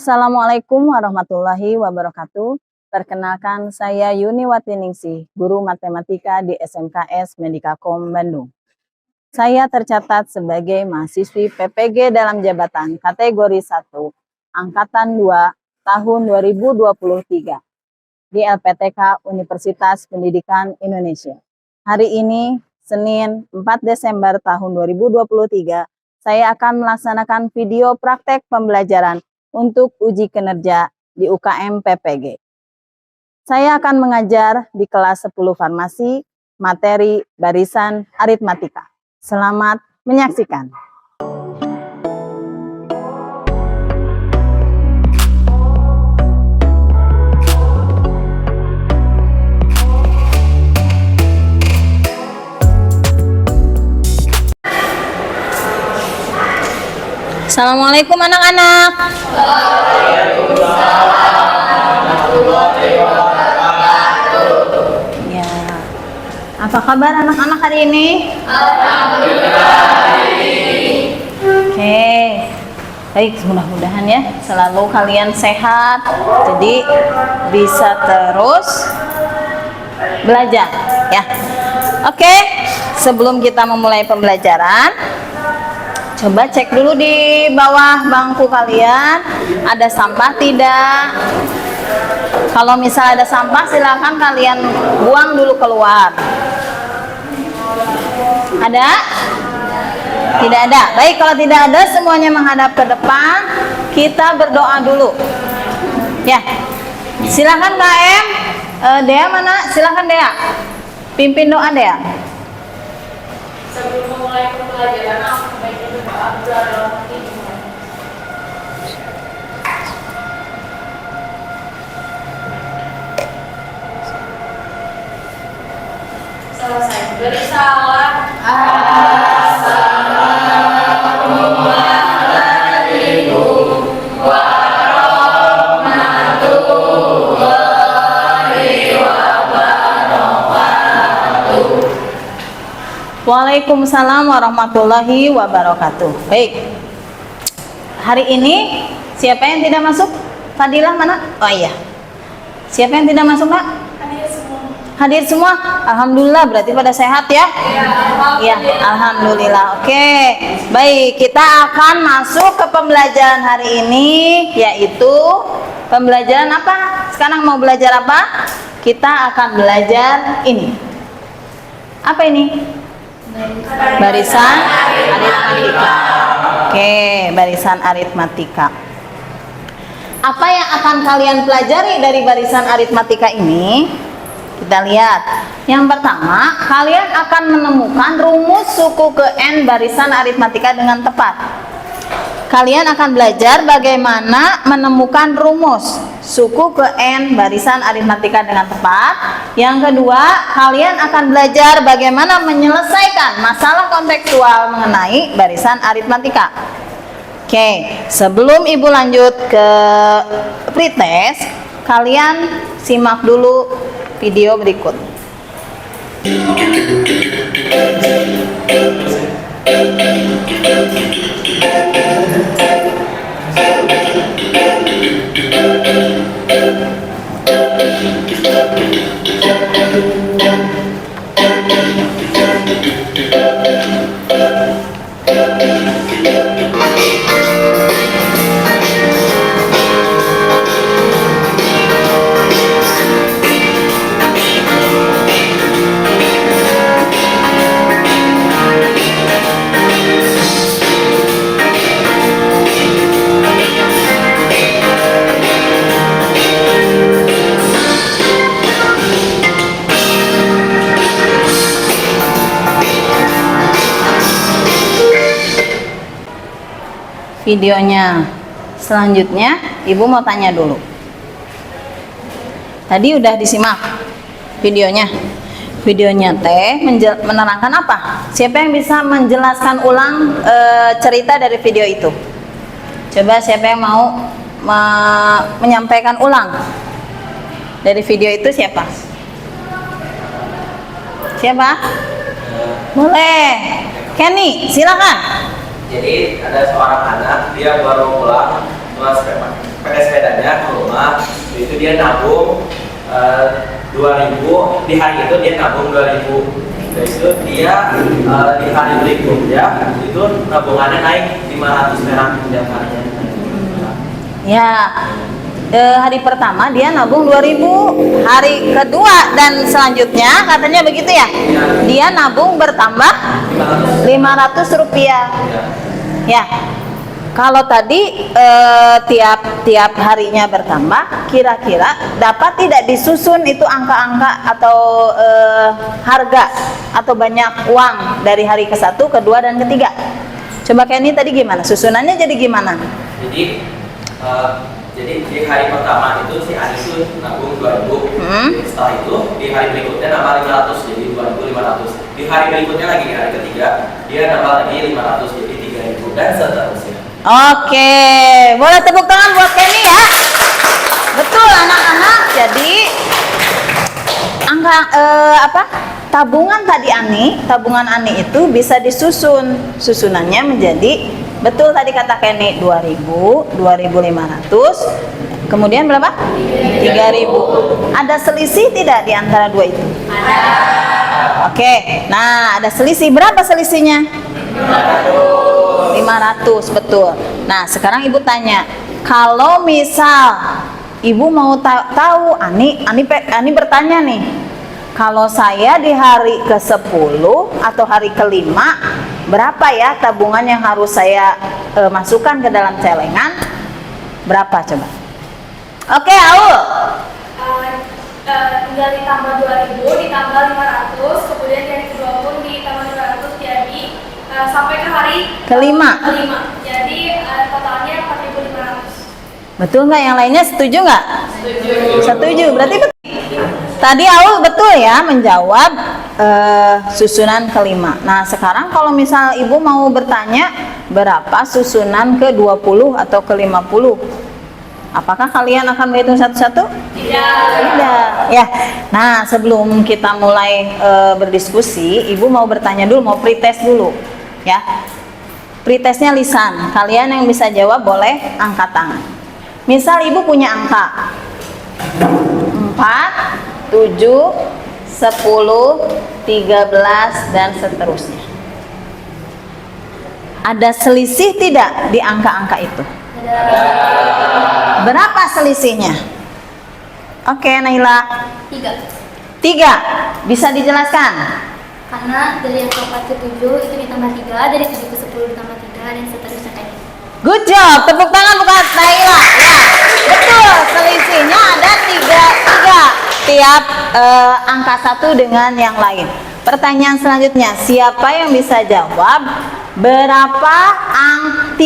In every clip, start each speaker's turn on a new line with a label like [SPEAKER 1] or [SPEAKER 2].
[SPEAKER 1] Assalamualaikum warahmatullahi wabarakatuh. Perkenalkan, saya Yuniwati Ningsih, guru matematika di SMKS Medikakom Bandung. Saya tercatat sebagai mahasiswi PPG dalam jabatan kategori 1, Angkatan 2, tahun 2023 di LPTK Universitas Pendidikan Indonesia. Hari ini, Senin 4 Desember tahun 2023, saya akan melaksanakan video praktek pembelajaran untuk uji kinerja di UKM PPG. Saya akan mengajar di kelas 10 farmasi, materi barisan aritmatika. Selamat menyaksikan. Assalamualaikum anak-anak. Ya. Apa kabar anak-anak hari ini? Oke. Baik, mudah-mudahan ya selalu kalian sehat. Jadi bisa terus belajar ya. Oke. Sebelum kita memulai pembelajaran, coba cek dulu di bawah bangku kalian, ada sampah tidak? Kalau misal ada sampah, silakan kalian buang dulu keluar. Ada? Tidak ada. Baik, kalau tidak ada, semuanya menghadap ke depan. Kita berdoa dulu. Ya, silakan KM. Dea mana? Silakan Dea. Pimpin doa Dea.
[SPEAKER 2] Sebelum memulai pembelajaran, aku membaca doa dalam hati. Selesai bersalah. Assalamualaikum warahmatullahi wabarakatuh.
[SPEAKER 1] Waalaikumsalam warahmatullahi wabarakatuh. Baik. Hari ini siapa yang tidak masuk? Fadilah mana? Oh iya. Siapa yang tidak masuk, Kak?
[SPEAKER 2] Hadir semua.
[SPEAKER 1] Hadir semua? Alhamdulillah, berarti pada sehat ya? Ya, alhamdulillah. Oke. Baik, kita akan masuk ke pembelajaran hari ini, yaitu pembelajaran apa? Sekarang mau belajar apa? Kita akan belajar ini. Apa ini? Barisan aritmatika. Oke, barisan aritmatika. Apa yang akan kalian pelajari dari barisan aritmatika ini? Kita lihat. Yang pertama, kalian akan menemukan rumus suku ke N barisan aritmatika dengan tepat. Kalian akan belajar bagaimana menemukan rumus suku ke N barisan aritmatika dengan tepat. Yang kedua, kalian akan belajar bagaimana menyelesaikan masalah kontekstual mengenai barisan aritmatika. Oke, sebelum Ibu lanjut ke pretest, kalian simak dulu video berikut. Videonya selanjutnya, Ibu mau tanya dulu. Tadi udah disimak videonya. Videonya teh menerangkan apa? Siapa yang bisa menjelaskan ulang cerita dari video itu? Coba siapa yang mau menyampaikan ulang dari video itu? Siapa? Siapa? Boleh. Kenny, silakan.
[SPEAKER 3] Jadi ada seorang anak, dia baru pulang kelas berapa? pakai sepedanya ke rumah, itu dia nabung 2.000 di hari itu, dia nabung 2.000. Itu dia di hari berikutnya itu nabungannya naik 500 perak setiap harinya.
[SPEAKER 1] Ya, hari pertama dia nabung 2.000, hari kedua dan selanjutnya katanya begitu ya? Dia nabung bertambah 500 rupiah. Ya, kalau tadi tiap harinya bertambah, kira-kira dapat tidak disusun itu angka-angka atau harga atau banyak uang dari hari ke-1, kedua, dan ketiga? Coba kayak ini tadi gimana? Susunannya jadi gimana?
[SPEAKER 3] Jadi di hari pertama itu si Ani itu nabung 2.000. Setelah itu di hari berikutnya nambah 500 jadi 2.500. Di hari berikutnya lagi di hari ketiga dia nambah lagi 500 jadi 3.000 dan seterusnya.
[SPEAKER 1] Oke, boleh tepuk tangan buat Kenny ya. Betul anak-anak. Jadi angka tabungan tabungan Ani itu bisa disusun. Susunannya menjadi betul tadi kata Kenny 2.000, 2.500, kemudian berapa? 3.000. Ada selisih tidak di antara dua itu?
[SPEAKER 2] Ada.
[SPEAKER 1] Oke, nah ada selisih. Berapa selisihnya? 500, betul. Nah sekarang ibu tanya, kalau misal ibu mau tahu, Ani bertanya nih, kalau saya di hari ke-10 atau hari ke-5, berapa ya tabungan yang harus saya masukkan ke dalam celengan? Berapa coba? Oke, Aul.
[SPEAKER 2] Tinggal ditambah 2.000, ditambah 500, kemudian yang kedua pun ditambah 200, jadi sampai ke hari
[SPEAKER 1] kelima.
[SPEAKER 2] Jadi totalnya 4.500.
[SPEAKER 1] Betul nggak? Yang lainnya setuju nggak?
[SPEAKER 2] Setuju.
[SPEAKER 1] Setuju. Berarti tadi Aul betul ya menjawab susunan kelima. Nah sekarang kalau misal ibu mau bertanya berapa susunan ke-20 atau ke-50, apakah kalian akan berhitung satu-satu? Tidak. Ya. Nah sebelum kita mulai berdiskusi, ibu mau bertanya dulu, mau pretest dulu ya. Pretestnya lisan. Kalian yang bisa jawab boleh angkat tangan. Misal ibu punya angka 4, 7, 10, 13, dan seterusnya. Ada selisih tidak di angka-angka itu? Berapa selisihnya? Oke, Naila. 3. Bisa dijelaskan?
[SPEAKER 4] Karena dari yang ke-4 ke 7 itu ditambah 3, dari 7 ke 10 ditambah 3, dan seterusnya kayak gitu.
[SPEAKER 1] Good job, tepuk tangan buat Naila. Ya, betul. Selisihnya ada 3 tiap angka satu dengan yang lain. Pertanyaan selanjutnya, siapa yang bisa jawab berapa 3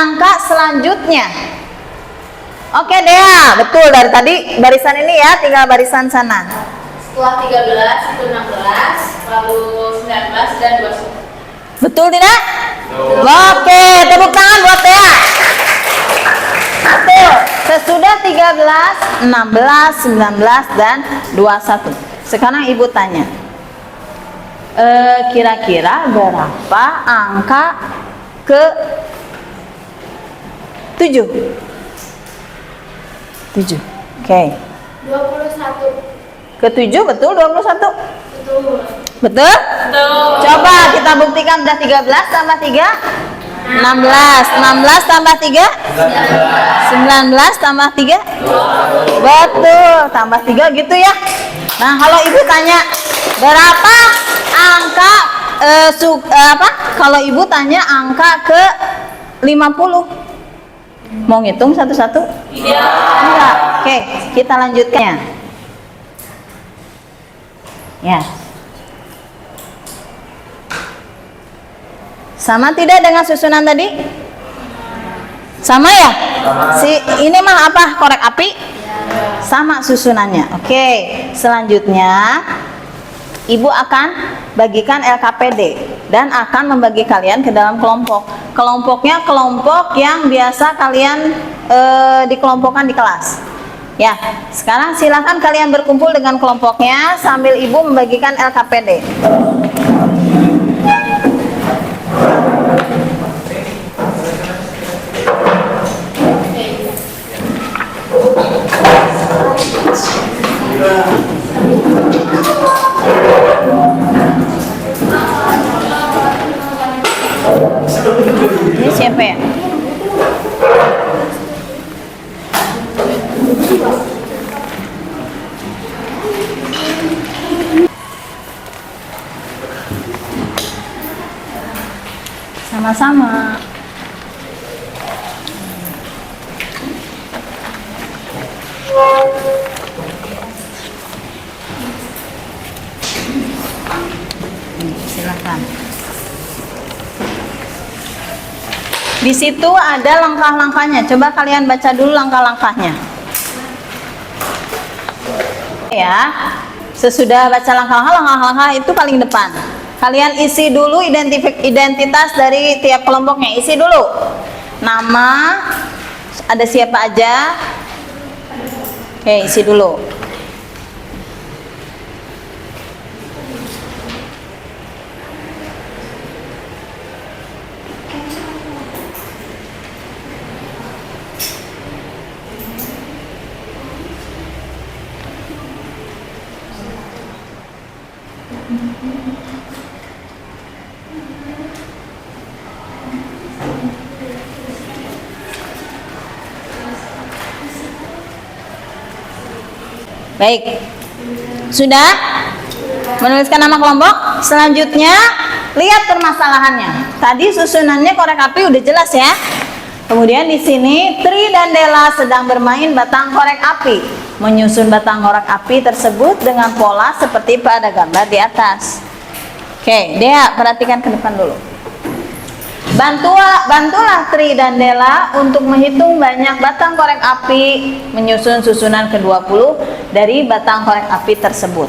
[SPEAKER 1] angka selanjutnya? Oke Dea, betul, dari tadi barisan ini ya, tinggal barisan sana.
[SPEAKER 2] Setelah 13 itu 16, lalu 19 dan 21.
[SPEAKER 1] Betul tidak? Oke, tepuk tangan buat Dea. Betul. Sesudah 13, 16, 19, dan 21. Sekarang ibu tanya, kira-kira berapa angka ke 7? 7. Oke.
[SPEAKER 4] 21.
[SPEAKER 1] Ke-7 betul 21?
[SPEAKER 4] Betul.
[SPEAKER 1] Betul? Coba kita buktikan, udah 13 tambah 3 16, 16 tambah 3 19 tambah 3 betul, tambah 3 gitu ya. Nah kalau ibu tanya berapa angka kalau ibu tanya angka ke 50, mau ngitung satu-satu?
[SPEAKER 2] Iya.
[SPEAKER 1] Enggak. Oke, kita lanjutkan ya. Sama tidak dengan susunan tadi? Sama ya? Ini mah apa? Korek api? Sama susunannya. Oke, selanjutnya ibu akan bagikan LKPD dan akan membagi kalian ke dalam kelompok. Kelompoknya kelompok yang biasa kalian dikelompokkan di kelas. Ya, sekarang silakan kalian berkumpul dengan kelompoknya sambil ibu membagikan LKPD. Ini siapa ya? Sama-sama. Silakan. Di situ ada langkah-langkahnya. Coba kalian baca dulu langkah-langkahnya. Ya. Sesudah baca langkah-langkah itu paling depan. Kalian isi dulu identitas dari tiap kelompoknya. Isi dulu. Nama, ada siapa aja. Oke, isi dulu. Baik, sudah menuliskan nama kelompok. Selanjutnya lihat permasalahannya. Tadi susunannya korek api udah jelas ya. Kemudian di sini Tri dan Della sedang bermain batang korek api. Menyusun batang korek api tersebut dengan pola seperti pada gambar di atas. Oke, Dea perhatikan ke depan dulu. Bantulah Tri dan Della untuk menghitung banyak batang korek api, menyusun susunan ke-20 dari batang korek api tersebut.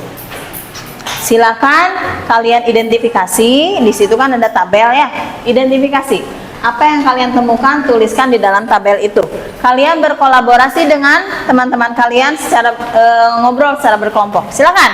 [SPEAKER 1] Silakan kalian identifikasi. Di situ kan ada tabel ya. Identifikasi. Apa yang kalian temukan tuliskan di dalam tabel itu. Kalian berkolaborasi dengan teman-teman kalian secara ngobrol secara berkelompok. Silakan.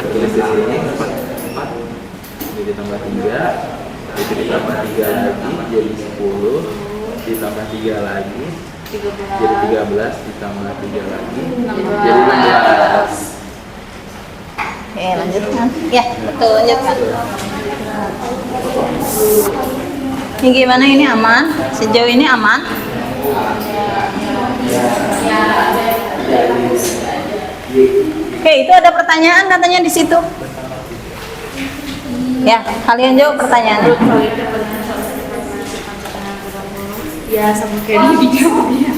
[SPEAKER 3] Tulis di sini 4 jadi tambah 3, itu ditambah 3 lagi jadi 10, ditambah 3 lagi jadi 13, ditambah 3 lagi jadi 15.
[SPEAKER 1] Oke, lanjutkan. Ya, betul, lanjutkan. Ini gimana, ini aman? Sejauh ini aman? Oke, itu ada pertanyaan katanya di situ. Ya, kalian jawab pertanyaannya.
[SPEAKER 2] Ya, sama kayak dijawab ya.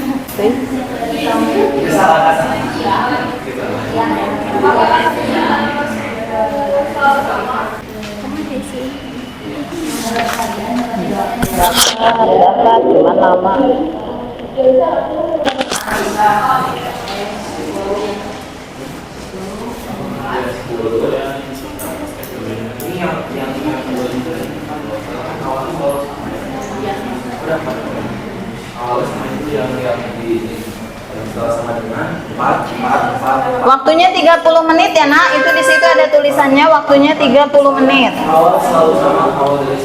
[SPEAKER 1] Dapat cuma nama. Waktunya 30 menit ya nak, itu di situ ada tulisannya waktunya 30 menit.
[SPEAKER 3] Awal selalu sama, awal dari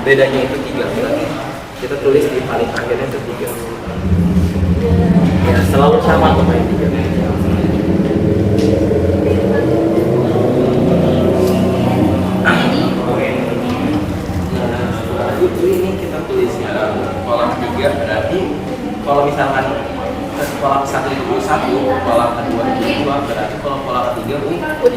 [SPEAKER 3] bedanya itu 3 berarti kita tulis di paling akhirnya itu 3 ya selalu sama tuh kayak 3. Ini kita tulis kolom 3 berarti kalau misalkan pola satu itu U1, pola kedua itu U2, berarti kalau pola ketiga U3.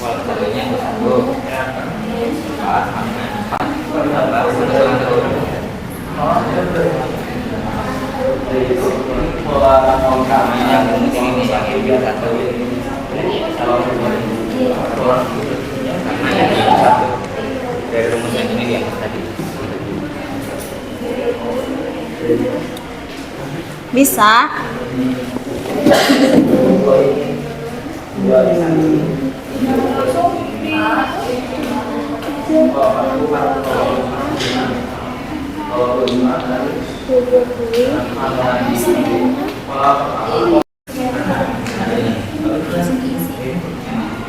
[SPEAKER 3] Pola keduanya U1. Pola kami yang ini satu biasa kalau pola satu dari rumus yang ini yang tadi
[SPEAKER 1] Bisa?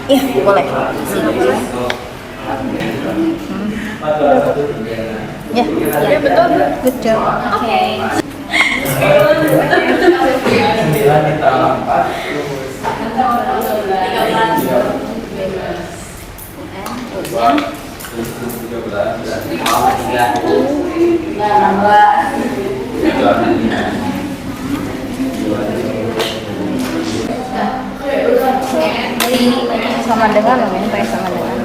[SPEAKER 1] Iya, boleh. Ya, ya betul. Good job.
[SPEAKER 2] Oke.
[SPEAKER 3] 9 ditambah 4
[SPEAKER 1] Sama dengan pakai sama dengan.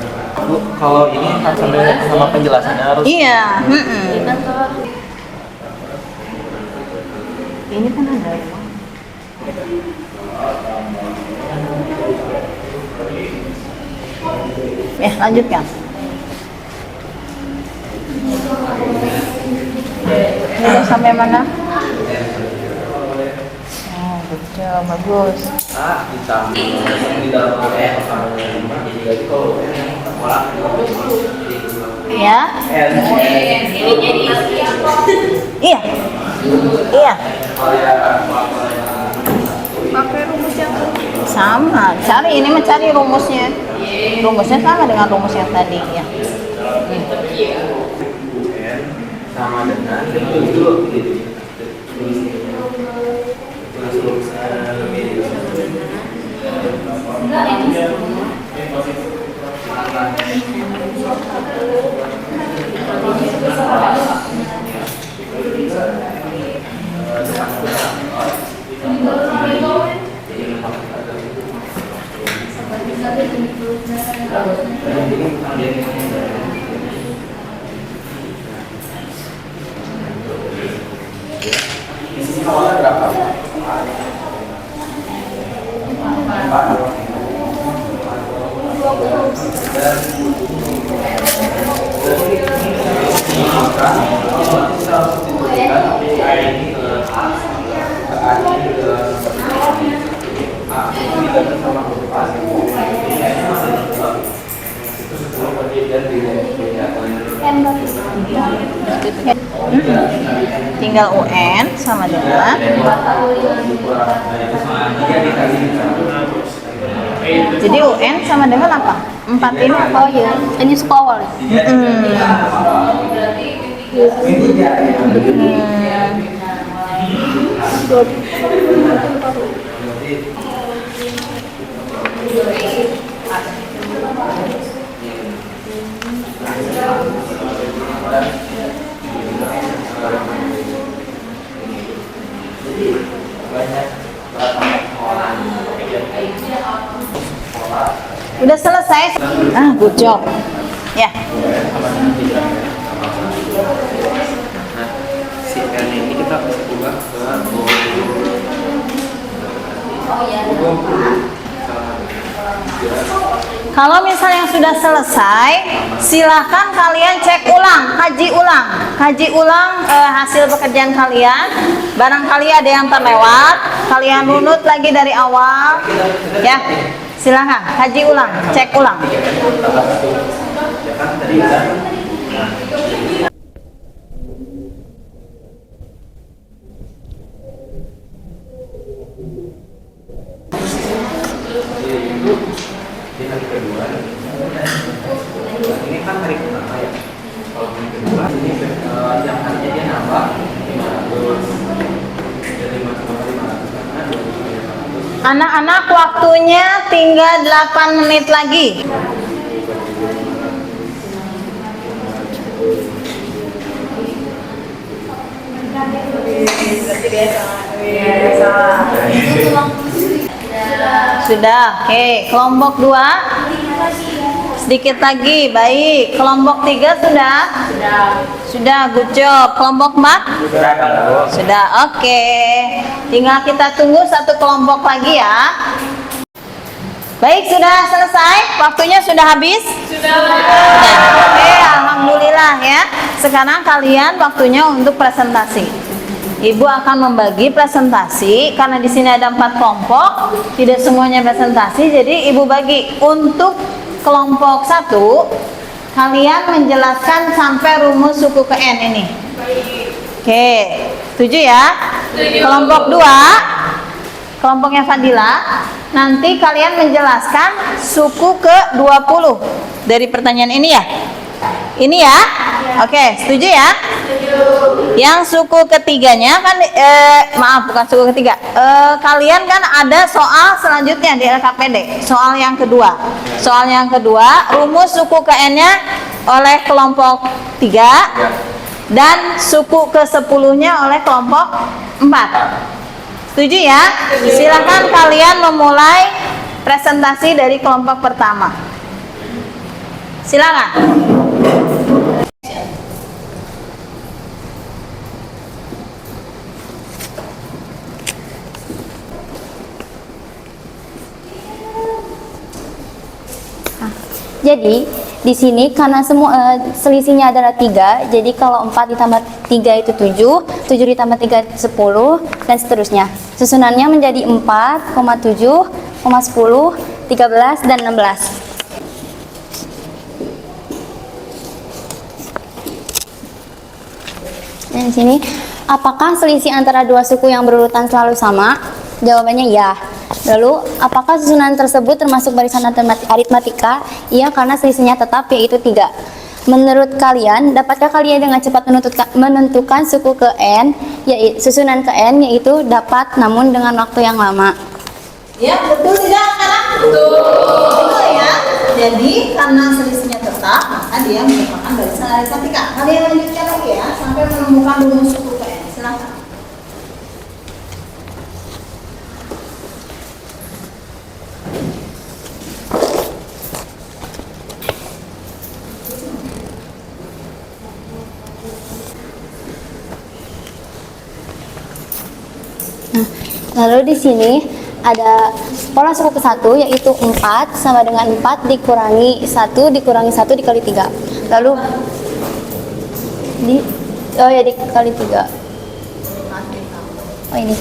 [SPEAKER 3] Bu, kalau ini sampai sama penjelasannya harus
[SPEAKER 1] Iya. Ini kan ada. Lanjutkan. Udah sampai mana? Oh, betul, bagus.
[SPEAKER 3] ditambah di dalam jadi kalau pola
[SPEAKER 1] Ya. Iya. Iya.
[SPEAKER 2] Pakai rumus yang
[SPEAKER 1] Sama. Cari ini mencari rumusnya. Rumusnya sama dengan rumus yang tadi ya.
[SPEAKER 3] sama dengan itu awalnya berapa?
[SPEAKER 1] Tinggal UN sama dengan jadi UN sama dengan apa? 4 ini apa?
[SPEAKER 4] Oh ya, ini suku awal.
[SPEAKER 1] Udah selesai. Good job. Ya.
[SPEAKER 3] Si N ini kita bisa ubah ke
[SPEAKER 1] Kalau misalnya sudah selesai, silahkan kalian cek ulang, kaji ulang hasil pekerjaan kalian. Barangkali ada yang terlewat, kalian runut lagi dari awal, ya. Silahkan kaji ulang, cek ulang.
[SPEAKER 3] di hari kedua ini kan hari pertama ya. Kalau hari kedua ini yang harinya dia nambah 500 dari 500 karena 2.500.
[SPEAKER 1] Anak-anak, waktunya tinggal 8 menit lagi. Sudah, oke. Kelompok 2 sedikit lagi, baik. Kelompok 3 sudah? Sudah, good job. Kelompok 4? Sudah, oke. Tinggal kita tunggu satu kelompok lagi ya. Baik, sudah selesai? Waktunya sudah habis? Sudah. Oke, alhamdulillah ya. Sekarang kalian waktunya untuk presentasi. Ibu akan membagi presentasi karena di sini ada 4 kelompok, tidak semuanya presentasi, jadi Ibu bagi. Untuk kelompok 1, kalian menjelaskan sampai rumus suku ke N ini. Oke, setuju ya? Kelompok 2, kelompoknya Fadila, nanti kalian menjelaskan suku ke 20 dari pertanyaan ini ya. Ini ya? Oke, setuju ya? Yang suku ketiganya kan, maaf bukan suku ketiga. Kalian kan ada soal selanjutnya di LKPD. Soal yang kedua. Soal yang kedua, rumus suku ke N-nya oleh kelompok 3 dan suku ke 10-nya oleh kelompok 4. Setuju ya? Silakan kalian memulai presentasi dari kelompok pertama. Silakan.
[SPEAKER 4] Jadi di sini karena semua selisihnya adalah 3, jadi kalau 4 ditambah 3 itu 7, 7 ditambah 3 10 dan seterusnya. Susunannya menjadi 4, 7, 10, 13 dan 16. Dan di sini, apakah selisih antara dua suku yang berurutan selalu sama? Jawabannya ya. Lalu, apakah susunan tersebut termasuk barisan aritmatika? Iya, karena selisihnya tetap yaitu 3. Menurut kalian, dapatkah kalian dengan cepat menentukan suku ke N, yaitu susunan ke N, yaitu dapat namun dengan waktu yang lama?
[SPEAKER 1] Ya, betul tidak anak-anak? Betul ya. Jadi, karena selisihnya tetap, maka dia merupakan barisan aritmatika. Kalian lanjutkan lagi ya, sampai menemukan rumus suku ke N. Silakan.
[SPEAKER 4] Lalu di sini ada pola suku ke-1 yaitu 4 sama dengan 4 dikurangi 1 dikurangi 1 dikali 3. Lalu dikali 3. Oh ini.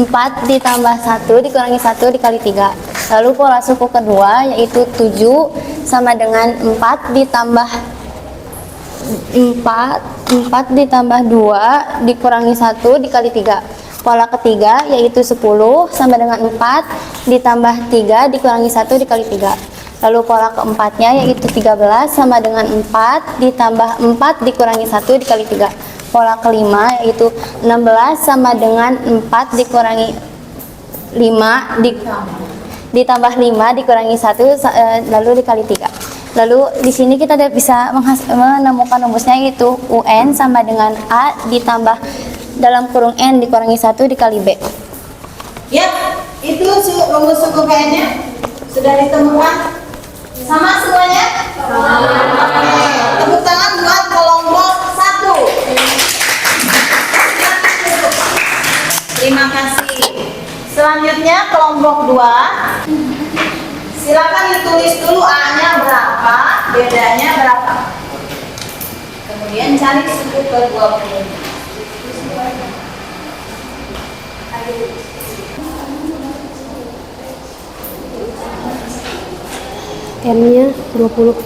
[SPEAKER 4] 4 ditambah 1 dikurangi 1 dikali 3. Lalu pola suku kedua yaitu 7 sama dengan 4 ditambah 4 ditambah 2 dikurangi 1 dikali 3. Pola ketiga yaitu 10 sama dengan 4 ditambah 3 dikurangi 1 dikali 3. Lalu pola keempatnya yaitu 13 sama dengan 4 ditambah 4 dikurangi 1 dikali 3. Pola kelima yaitu 16 sama dengan 4 dikurangi 5 ditambah 5 dikurangi 1 lalu dikali 3. Lalu di sini kita bisa menemukan rumusnya yaitu UN sama dengan A ditambah dalam kurung N dikurangi 1 dikali B.
[SPEAKER 1] Ya, itu rumus suku ke N-nya sudah ditemukan. Sama semuanya? Oke, tepuk tangan buat kelompok 1. Terima kasih. Selanjutnya kelompok 2. Silakan ditulis dulu A-nya berapa, bedanya berapa. Kemudian cari suku ke 20.
[SPEAKER 5] M-nya 20.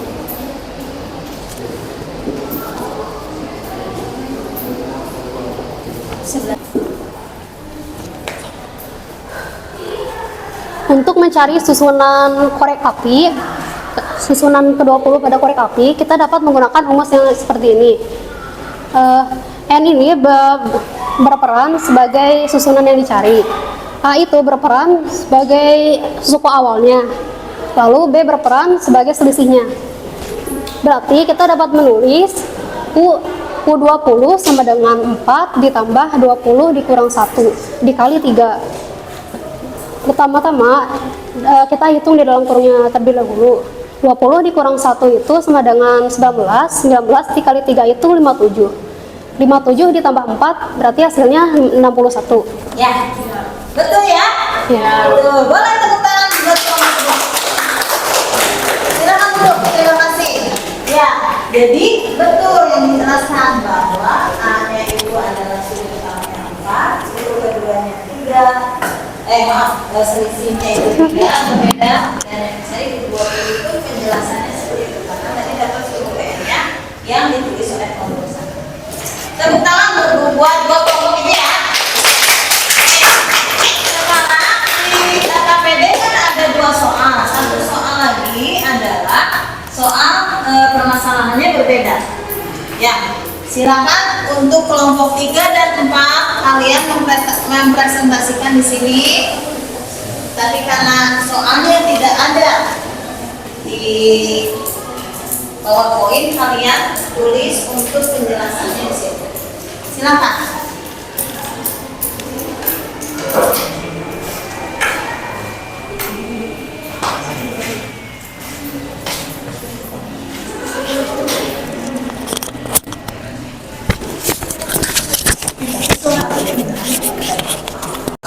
[SPEAKER 5] Untuk mencari susunan korek api, susunan ke-20 pada korek api, kita dapat menggunakan rumus yang seperti ini. N ini berperan sebagai susunan yang dicari. A itu berperan sebagai suku awalnya, lalu B berperan sebagai selisihnya. Berarti kita dapat menulis U20 sama dengan 4 ditambah 20 dikurang 1 dikali 3. Pertama-tama kita hitung di dalam kurungnya terlebih dahulu. 20 dikurang 1 itu sama dengan 19 dikali 3 itu 57. 57 ditambah 4 berarti hasilnya 61.
[SPEAKER 1] Ya, betul ya?
[SPEAKER 5] Ya.
[SPEAKER 1] Betul. Boleh tepuk tangan buat kelompok kedua. Silakan Bu, terima kasih. Ya, jadi betul yang dijelaskan bahwa A-nya itu adalah suku utamanya 4, suku keduanya 3, selisihnya itu 3, berbeda, dan yang saya kedua itu penjelasannya seperti itu. Karena tadi dapat suku PN-nya yang ditulis oleh kelompok 1. Tepuk tangan buat kelompok ini ya. Sekarang di KPD kan ada 2 soal. Satu soal lagi adalah soal permasalahannya berbeda. Ya, silakan untuk kelompok 3 dan 4 kalian mempresentasikan di sini. Tapi karena soalnya tidak ada di PowerPoint, kalian tulis untuk penjelasannya di sini. Silakan.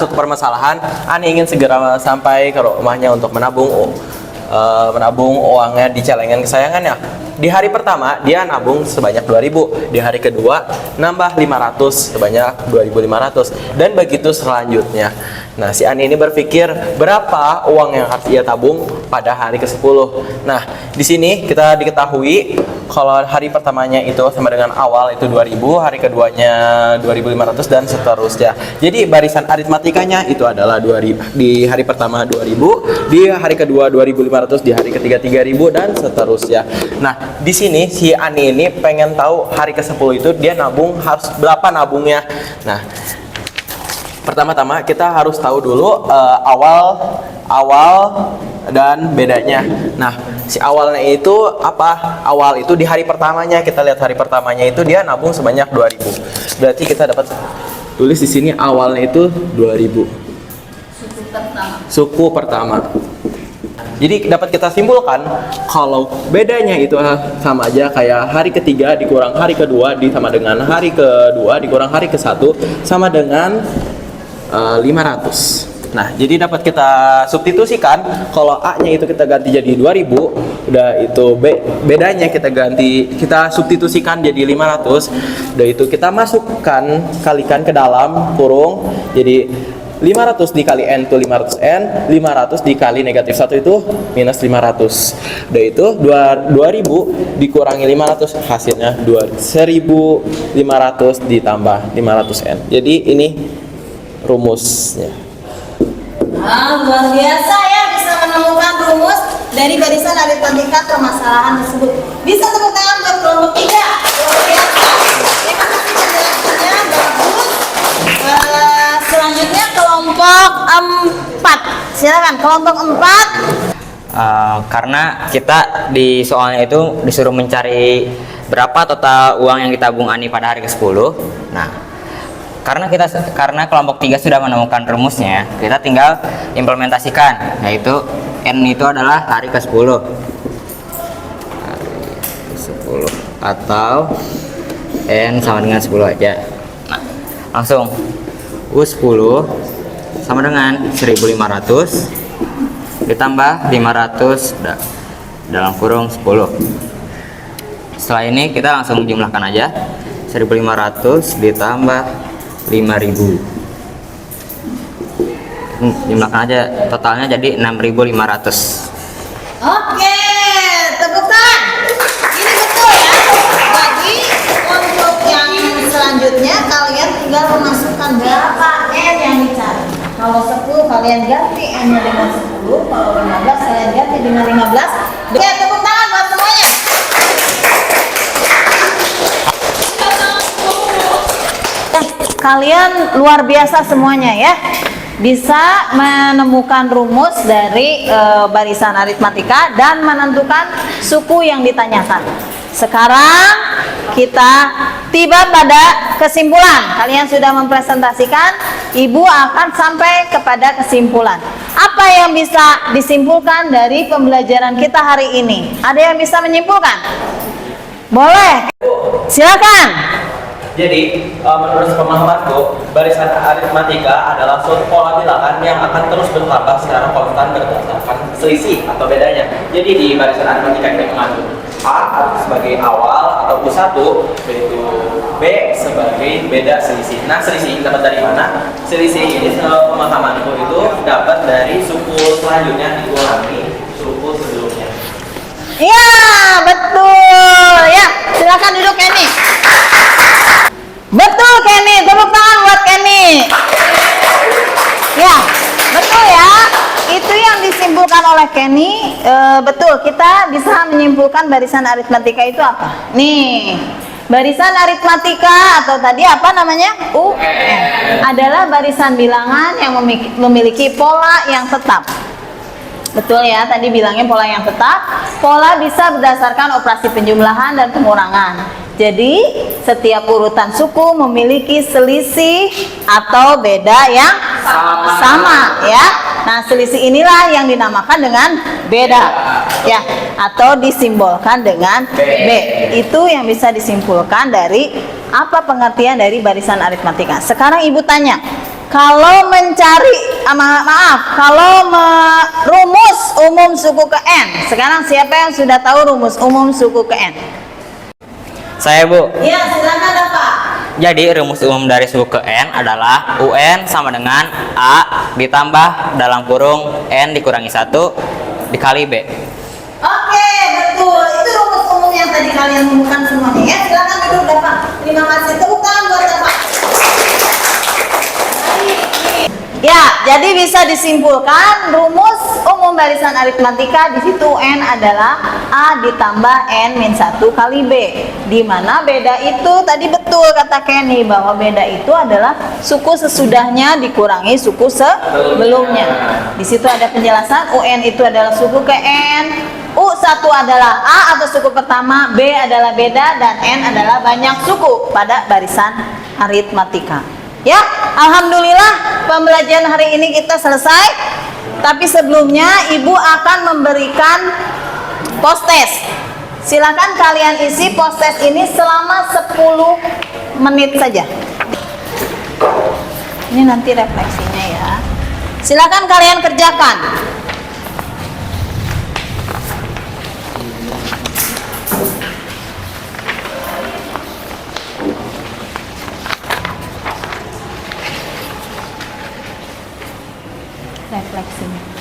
[SPEAKER 3] Masuk permasalahan, Ani ingin segera sampai ke rumahnya untuk menabung uangnya di celengan kesayangannya. Di hari pertama dia nabung sebanyak 2.000, di hari kedua nambah 500 sebanyak 2.500 dan begitu selanjutnya. Nah, si Ani ini berpikir berapa uang yang harus ia tabung pada hari ke-10. Nah, di sini kita diketahui kalau hari pertamanya itu sama dengan awal itu 2.000, hari keduanya 2.500 dan seterusnya. Jadi barisan aritmatikanya itu adalah 2.000 di hari pertama 2.000, di hari kedua 2.500, di hari ketiga 3.000 dan seterusnya. Nah, di sini si Ani ini pengen tahu hari ke-10 itu dia nabung harus berapa nabungnya. Nah, pertama-tama kita harus tahu dulu awal dan bedanya. Nah, si awalnya itu apa? Awal itu di hari pertamanya, kita lihat hari pertamanya itu dia nabung sebanyak 2.000. Berarti kita dapat tulis di sini awalnya itu 2.000. Suku pertama. Jadi dapat kita simpulkan kalau bedanya itu sama aja kayak hari ketiga dikurang hari kedua sama dengan hari kedua dikurang hari ke-1 sama dengan 500. Nah, jadi dapat kita substitusikan kalau A-nya itu kita ganti jadi 2.000, udah itu bedanya kita substitusikan jadi 500. Udah itu kita masukkan kalikan ke dalam kurung. Jadi 500 dikali N itu 500N, 500 dikali negatif 1 itu minus 500. Udah itu 2.000 dikurangi 500 hasilnya 1.500 ditambah 500N. Jadi ini rumusnya.
[SPEAKER 1] Luar biasa ya, bisa menemukan rumus dari barisan aritmatika permasalahan tersebut. Bisa tepuk tangan buat kelompok 3. Luar biasa. Terima kasih penjelasannya, bagus. Selanjutnya kelompok 4. Silakan kelompok 4.
[SPEAKER 6] Karena kita di soalnya itu disuruh mencari berapa total uang yang ditabung Ani pada hari ke-10. Nah, karena kelompok 3 sudah menemukan rumusnya, kita tinggal implementasikan, yaitu N itu adalah hari ke-10. Hari ke-10 atau N sama dengan 10 aja. Nah, langsung U10 sama dengan 1.500 ditambah 500 dalam kurung 10. Setelah ini kita langsung jumlahkan aja. 1.500 ditambah 5.000. Jumlahkan aja totalnya jadi 6.500.
[SPEAKER 1] Oke, tepuk tangan. Ini betul ya. Jadi untuk yang selanjutnya kalian tinggal memasukkan berapa N yang dicari. Kalau 10 kalian ganti N-nya dengan 10, kalau 15 kalian ganti dengan 15. Oke, tepuk tangan buat semuanya. Kalian luar biasa semuanya ya. bisa menemukan rumus dari barisan aritmatika dan menentukan suku yang ditanyakan. Sekarang kita tiba pada kesimpulan. Kalian sudah mempresentasikan, Ibu akan sampai kepada kesimpulan. Apa yang bisa disimpulkan dari pembelajaran kita hari ini? Ada yang bisa menyimpulkan? Boleh. Silakan.
[SPEAKER 3] Jadi, menurut pemahamanku, barisan aritmatika adalah suatu pola bilangan yang akan terus bertambah secara konstan berdasarkan selisih atau bedanya. Jadi di barisan aritmatika kita mengandung A sebagai awal atau U1, yaitu B sebagai beda selisih. Nah, selisih dapat dari mana? Selisih ini pemahamanku itu dapat dari suku selanjutnya dikurangi suku sebelumnya.
[SPEAKER 1] Iya, betul. Ya, silakan duduk Kenny. Betul Kenny, tepuk tangan buat Kenny. Ya, betul ya. Itu yang disimpulkan oleh Kenny. Betul, kita bisa menyimpulkan barisan aritmatika itu apa? Nih, barisan aritmatika atau tadi apa namanya? UN adalah barisan bilangan yang memiliki pola yang tetap. Betul ya, tadi bilangnya pola yang tetap. Pola bisa berdasarkan operasi penjumlahan dan pengurangan. Jadi, setiap urutan suku memiliki selisih atau beda yang sama ya. Nah, selisih inilah yang dinamakan dengan beda ya, atau disimbolkan dengan B. Itu yang bisa disimpulkan dari apa pengertian dari barisan aritmatika. Sekarang Ibu tanya, kalau mencari, kalau rumus umum suku ke N. Sekarang siapa yang sudah tahu rumus umum suku ke N?
[SPEAKER 6] Saya, Bu.
[SPEAKER 1] Ya, silakan Bapak.
[SPEAKER 6] Jadi rumus umum dari suku ke N adalah UN sama dengan A ditambah dalam kurung N dikurangi 1 dikali B.
[SPEAKER 1] Oke, betul. Itu rumus umum yang tadi kalian rumuskan semuanya ya. Silakan duduk Bapak. Terima kasih. Tepuk tangan buat Bapak. Ya, jadi bisa disimpulkan rumus umum barisan aritmatika di situ N adalah A ditambah N min 1 kali B. Di mana beda itu tadi betul kata Kenny bahwa beda itu adalah suku sesudahnya dikurangi suku sebelumnya. Di situ ada penjelasan UN itu adalah suku ke N, U1 adalah A atau suku pertama, B adalah beda dan N adalah banyak suku pada barisan aritmatika. Ya, alhamdulillah pembelajaran hari ini kita selesai. Tapi sebelumnya Ibu akan memberikan post-test. Silakan kalian isi post-test ini selama 10 menit saja. Ini nanti refleksinya ya. Silakan kalian kerjakan. Refleksinya.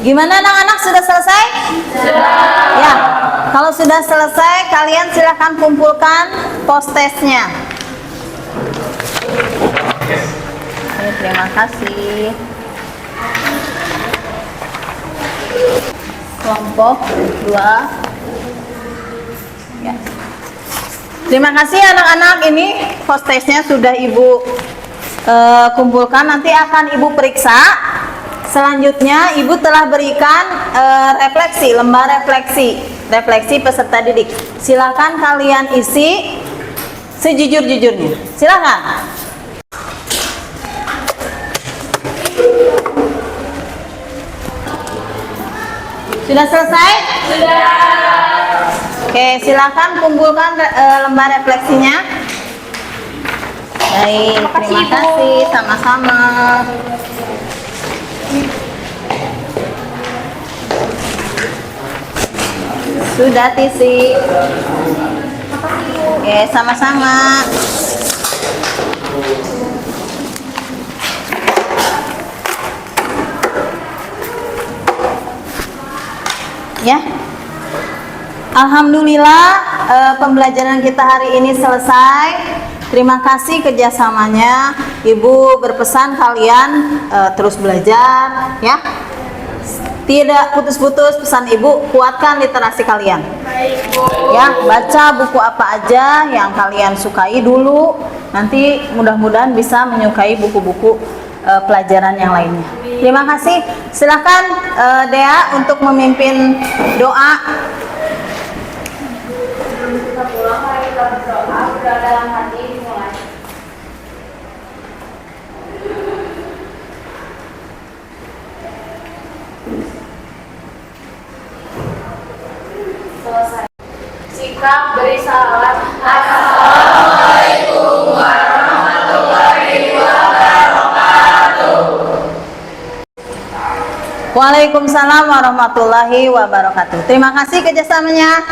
[SPEAKER 1] Gimana anak-anak, sudah selesai? Sudah. Ya, kalau sudah selesai kalian silakan kumpulkan post-testnya. Oke, terima kasih. Kelompok 2. Ya. Terima kasih anak-anak, ini post-testnya sudah Ibu kumpulkan, nanti akan Ibu periksa. Selanjutnya Ibu telah berikan refleksi, lembar refleksi peserta didik. Silakan kalian isi sejujur-jujurnya. Silakan. Sudah selesai? Sudah. Oke, silakan kumpulkan lembar refleksinya. Baik, terima kasih. Sama-sama. Sudah Tisi. Oke, sama-sama. Ya. Alhamdulillah pembelajaran kita hari ini selesai. Terima kasih kerjasamanya. Ibu berpesan kalian terus belajar, ya. Tidak putus-putus pesan ibu, kuatkan literasi kalian.
[SPEAKER 2] Baik, Bu.
[SPEAKER 1] Ya, baca buku apa aja yang kalian sukai dulu. Nanti mudah-mudahan bisa menyukai buku-buku pelajaran yang lainnya. Terima kasih. Silakan Dea untuk memimpin doa.
[SPEAKER 2] Sebelum kita pulang, mari kita berdoa, berdoa dalam hati dimulai. Selesai. Sikap beri salam. Assalamualaikum warahmatullahi wabarakatuh.
[SPEAKER 1] Waalaikumsalam warahmatullahi wabarakatuh. Terima kasih kerjasamanya.